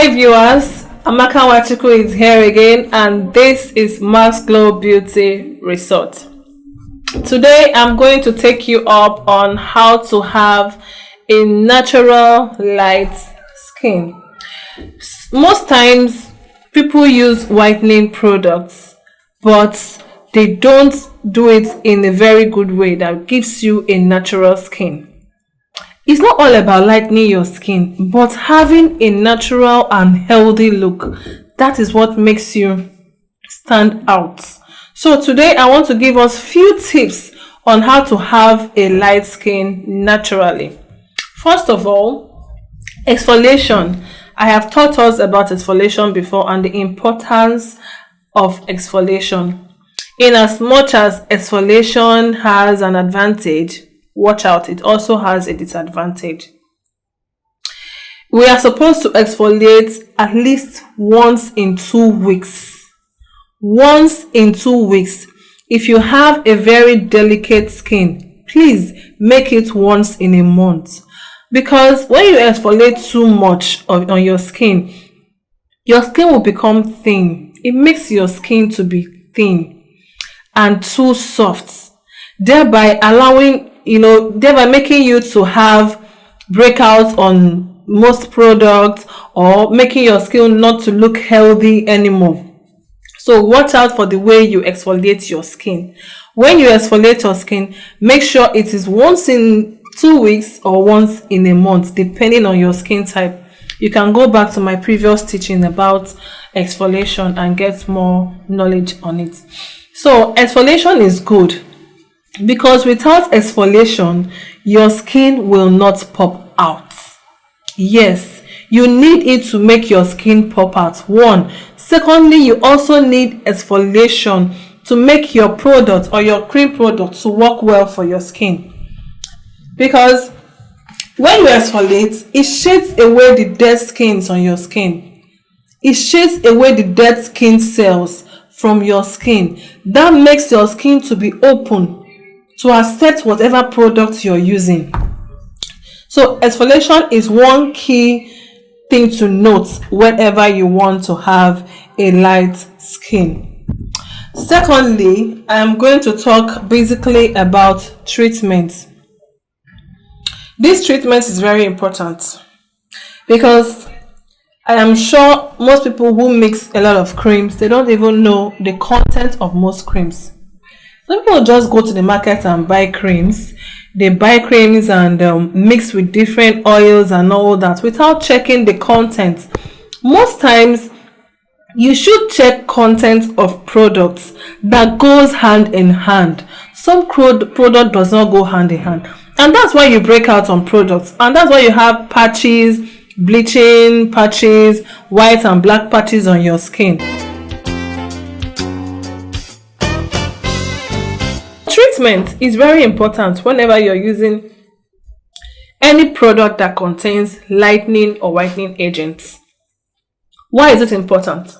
Hi viewers, Amaka Wachiko is here again, and this is Mass Glow Beauty Resort. Today I'm going to take you up on how to have a natural light skin. Most times people use whitening products, but they don't do it in a very good way that gives you a natural skin. It's not all about lightening your skin, but having a natural and healthy look. That is what makes you stand out. So today I want to give us few tips on how to have a light skin naturally. First of all, exfoliation. I have taught us about exfoliation before and the importance of exfoliation. In as much as exfoliation has an advantage, watch out, it also has a disadvantage. We are supposed to exfoliate at least once in 2 weeks. Once in 2 weeks. If you have a very delicate skin, please make it once in a month. Because when you exfoliate too much on your skin will become thin. It makes your skin to be thin and too soft, thereby making you to have breakouts on most products or making your skin not to look healthy anymore. So watch out for the way you exfoliate your skin. When you exfoliate your skin, make sure it is once in 2 weeks or once in a month, depending on your skin type. You can go back to my previous teaching about exfoliation and get more knowledge on it. So exfoliation is good, because without exfoliation, your skin will not pop out. Yes, you need it to make your skin pop out. One. Secondly, you also need exfoliation to make your product or your cream product to work well for your skin. Because when you exfoliate, it shades away the dead skins on your skin. It shades away the dead skin cells from your skin. That makes your skin to be open to accept whatever product you're using. So exfoliation is one key thing to note whenever you want to have a light skin. Secondly, I'm going to talk basically about treatment. This treatment is very important because I am sure most people who mix a lot of creams, they don't even know the content of most creams. Some people just go to the market and buy creams. They buy creams and mix with different oils and all that without checking the content. Most times, you should check content of products that goes hand in hand. Some product does not go hand in hand. And that's why you break out on products. And that's why you have patches, bleaching patches, white and black patches on your skin. Treatment is very important whenever you're using any product that contains lightening or whitening agents. Why is it important?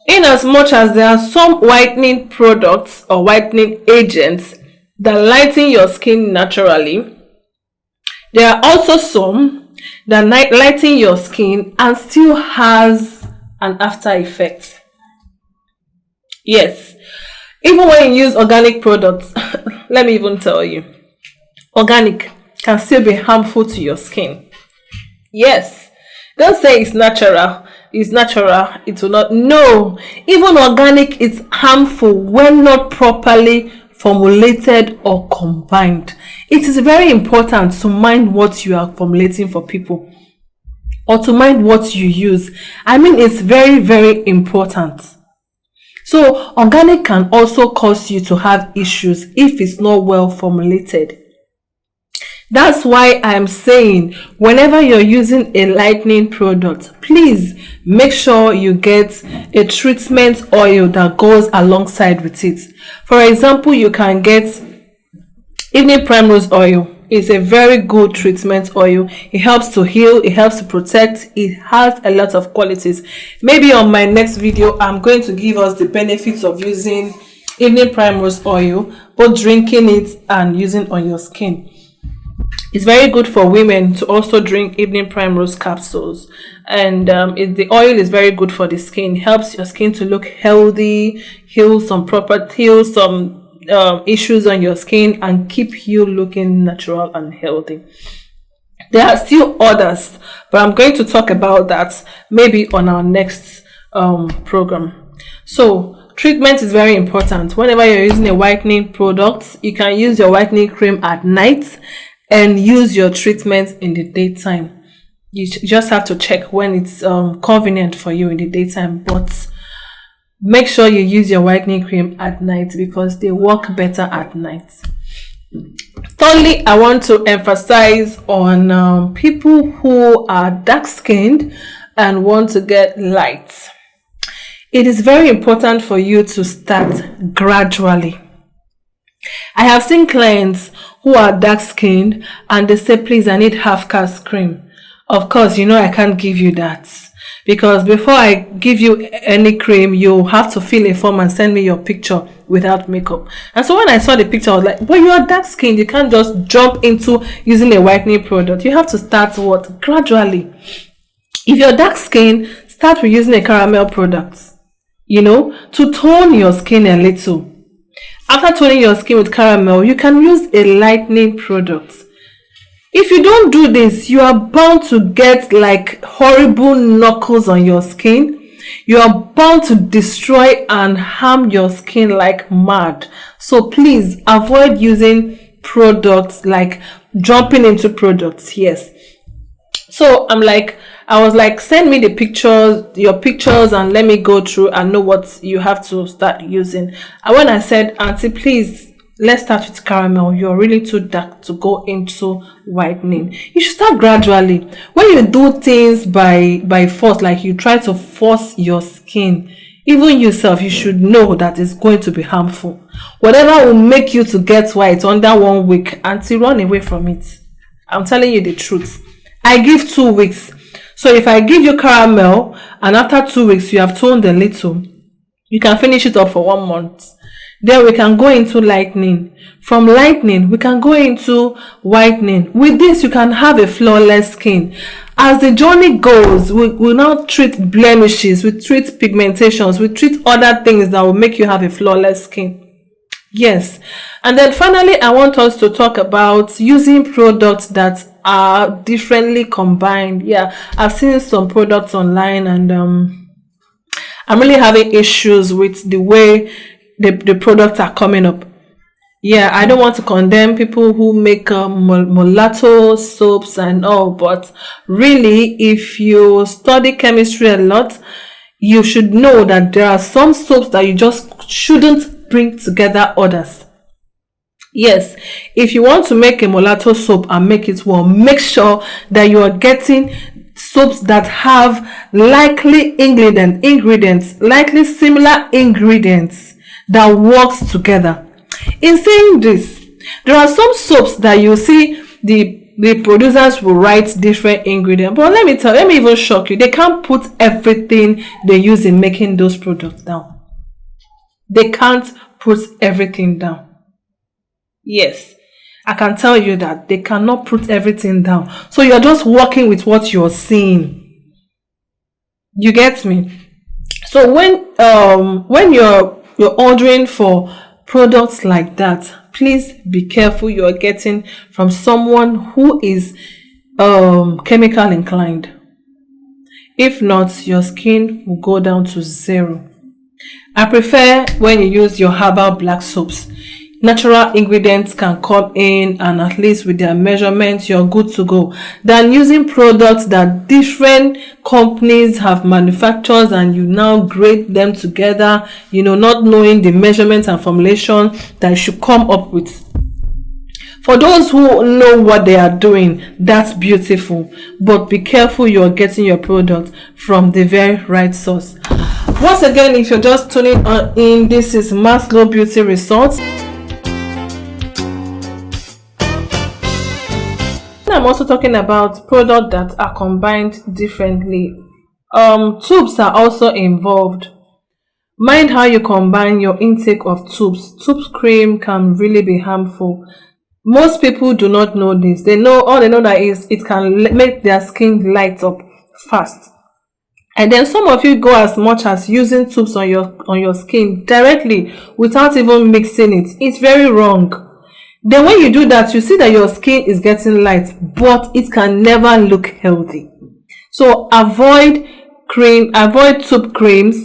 In as much as there are some whitening products or whitening agents that lighten your skin naturally, there are also some that lighten your skin and still has an after effect. Yes. Even when you use organic products, let me even tell you, organic can still be harmful to your skin. Yes, don't say it's natural, it will not. No, even organic is harmful when not properly formulated or combined. It is very important to mind what you are formulating for people or to mind what you use. I mean, it's very, very important. So organic can also cause you to have issues if it's not well formulated. That's why I'm saying whenever you're using a lightening product, please make sure you get a treatment oil that goes alongside with it. For example, you can get evening primrose oil. It's a very good treatment oil. It helps to heal, it helps to protect, it has a lot of qualities. Maybe on my next video, I'm going to give us the benefits of using evening primrose oil, both drinking it and using on your skin. It's very good for women to also drink evening primrose capsules, and the oil is very good for the skin. Helps your skin to look healthy, heal some issues on your skin, and keep you looking natural and healthy. There are still others, but I'm going to talk about that maybe on our next program. So treatment is very important. Whenever you're using a whitening product, you can use your whitening cream at night and use your treatment in the daytime. You just have to check when it's convenient for you in the daytime, but make sure you use your whitening cream at night because they work better at night. Thirdly, I want to emphasize on people who are dark skinned and want to get light. It is very important for you to start gradually. I have seen clients who are dark skinned and they say, please, I need half caste cream. Of course, I can't give you that, because before I give you any cream, you have to fill a form and send me your picture without makeup. And so when I saw the picture, I was like, but you are dark skinned. You can't just jump into using a whitening product. You have to start gradually. If you're dark skinned, start with using a caramel product, to tone your skin a little. After toning your skin with caramel, you can use a lightening product. If you don't do this, you are bound to get like horrible knuckles on your skin. You are bound to destroy and harm your skin like mad. So please avoid using products, like jumping into products. Yes. So I was like, send me the pictures, your pictures, and let me go through and know what you have to start using. And when I said, Auntie, please, let's start with caramel. You're really too dark to go into whitening. You should start gradually. When you do things by force, like you try to force your skin, even yourself, you should know that it's going to be harmful. Whatever will make you to get white under 1 week, Auntie, run away from it. I'm telling you the truth. I give 2 weeks. So if I give you caramel and after 2 weeks you have toned a little, you can finish it up for 1 month. Then we can go into lightening. From lightening, we can go into whitening. With this, you can have a flawless skin. As the journey goes, we now treat blemishes, we treat pigmentations, we treat other things that will make you have a flawless skin. Yes. And then finally, I want us to talk about using products that are differently combined. Yeah, I've seen some products online, and I'm really having issues with the way the products are coming up. Yeah, I don't want to condemn people who make mulatto soaps and all, but really, if you study chemistry a lot, you should know that there are some soaps that you just shouldn't bring together others. Yes, if you want to make a mulatto soap and make it well, make sure that you are getting soaps that have likely similar ingredients that works together. In saying this, there are some soaps that you see the producers will write different ingredients, but let me even shock you, they can't put everything they use in making those products down. They can't put everything down. Yes, I can tell you that they cannot put everything down. So you're just working with what you're seeing. You get me? So when you're ordering for products like that, please be careful you're getting from someone who is chemical inclined. If not, your skin will go down to 0. I prefer when you use your herbal black soaps. Natural ingredients can come in, and at least with their measurements, you're good to go, than using products that different companies have manufactured and you now grade them together, not knowing the measurements and formulation that you should come up with. For those who know what they are doing, that's beautiful, but be careful you're getting your product from the very right source. Once again, if you're just tuning in, this is Maslow Beauty Resorts. I'm also talking about products that are combined differently. Tubes are also involved. Mind how you combine your intake of tubes. Tube cream can really be harmful. Most people do not know this. They know that is it can make their skin light up fast. And then some of you go as much as using tubes on your skin directly without even mixing it. It's very wrong. Then when you do that, you see that your skin is getting light, but it can never look healthy. So avoid tube creams,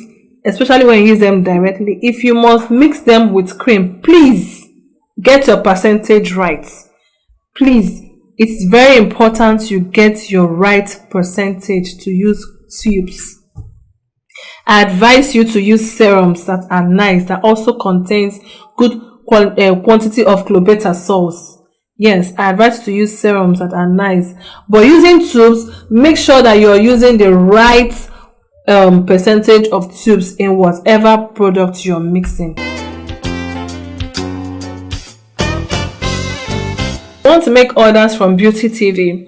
especially when you use them directly. If you must mix them with cream, please get your percentage right. Please, it's very important you get your right percentage to use tubes. I advise you to use serums that are nice, that also contains good quantity of clobetasol. Yes, I advise you to use serums that are nice. But using tubes, make sure that you're using the right percentage of tubes in whatever product you're mixing. You want to make orders from Beauty TV,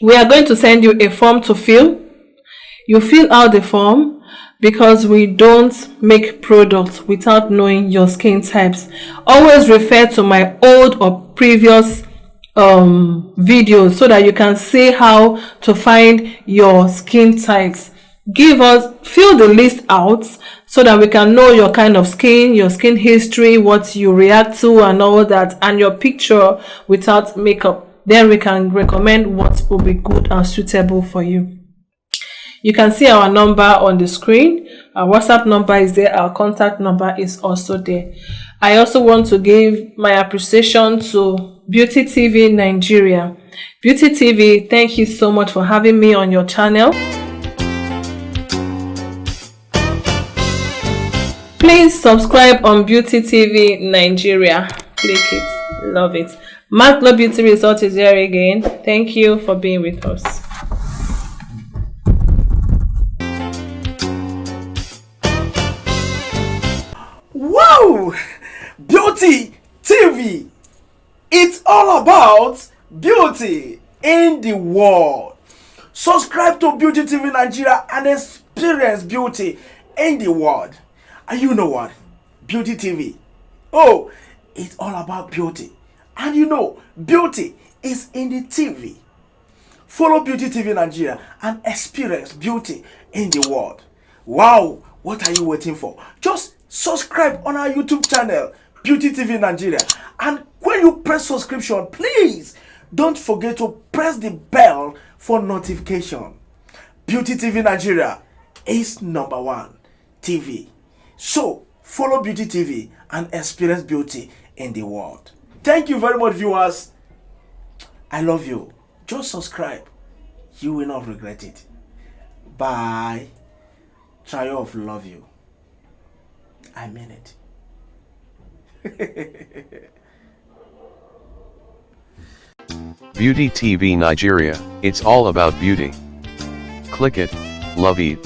we are going to send you a form to fill. You fill out the form, because we don't make products without knowing your skin types. Always refer to my old or previous videos so that you can see how to find your skin types. Fill the list out so that we can know your kind of skin, your skin history, what you react to and all that, and your picture without makeup. Then we can recommend what will be good and suitable for you. You can see our number on the screen. Our WhatsApp number is there. Our contact number is also there. I also want to give my appreciation to Beauty TV Nigeria. Beauty TV, thank you so much for having me on your channel. Please subscribe on Beauty TV Nigeria. Click it. Love it. Mark Beauty Resort is here again. Thank you for being with us. Wow! Beauty TV. It's all about beauty in the world. Subscribe to Beauty TV Nigeria and experience beauty in the world. And you know what? Beauty TV. Oh, it's all about beauty. And you know, beauty is in the TV. Follow Beauty TV Nigeria and experience beauty in the world. Wow, what are you waiting for? Just subscribe on our YouTube channel, Beauty TV Nigeria. And when you press subscription, please don't forget to press the bell for notification. Beauty TV Nigeria is #1 TV. So, follow Beauty TV and experience beauty in the world. Thank you very much, viewers. I love you. Just subscribe. You will not regret it. Bye. Triumph, love you. I mean it. Beauty TV Nigeria, it's all about beauty. Click it, love it.